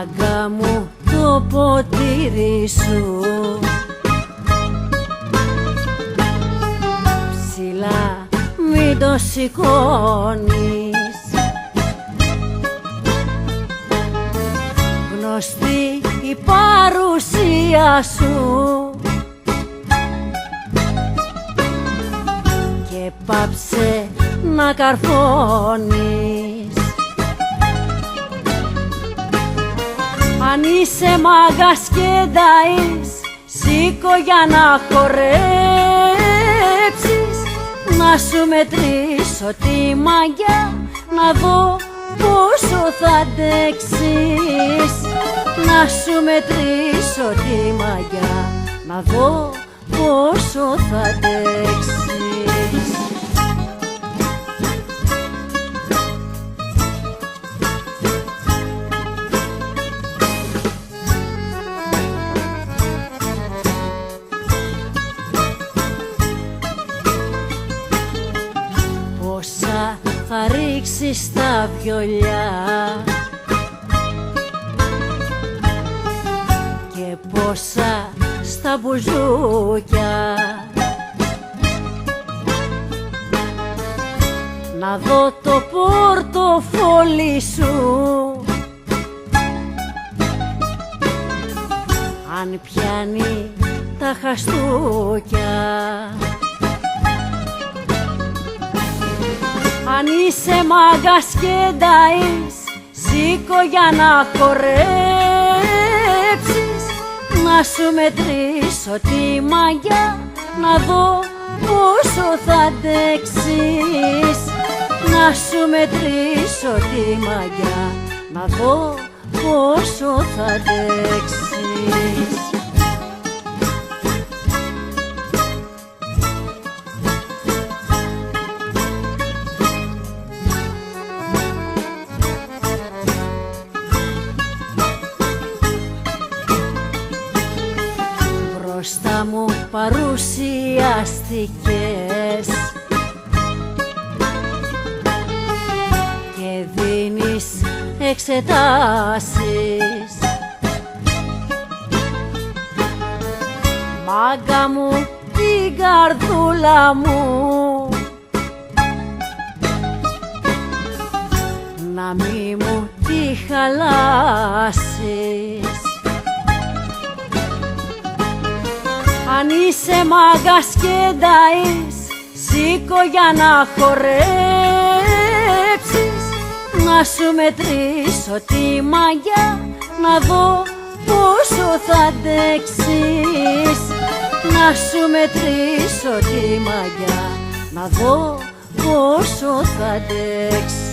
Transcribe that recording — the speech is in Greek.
Μάγκα μου το ποτήρι σου ψηλά μην το σηκώνεις, γνωστή η παρουσία σου και πάψε να καρφώνεις. Αν είσαι μάγκας και νταΐς, σήκω για να χορέψεις, να σου μετρήσω τη μαγιά, να δω πόσο θα αντέξεις. Να σου μετρήσω τη μαγιά, να δω πόσο θα αντέξεις. Πόσα θα ρίξεις στα βιολιά και πόσα στα μπουζούκια, να δω το πορτοφόλι σου αν πιάνει τα χαστούκια. Αν είσαι μάγκας και νταΐς, σήκω για να χορέψεις, να σου μετρήσω τη μαγιά, να δω πόσο θα αντέξεις. Να σου μετρήσω τη μαγιά, να δω πόσο θα αντέξεις. Μπροστά μου παρουσιάστηκες και δίνεις εξετάσεις. Μάγκα μου την καρδούλα μου, να μη μου τη χαλάσεις. Αν είσαι μάγκας και νταΐς, σήκω για να χορέψεις, να σου μετρήσω τη μαγιά, να δω πόσο θα αντέξεις. Να σου μετρήσω τη μαγιά, να δω πόσο θα αντέξεις.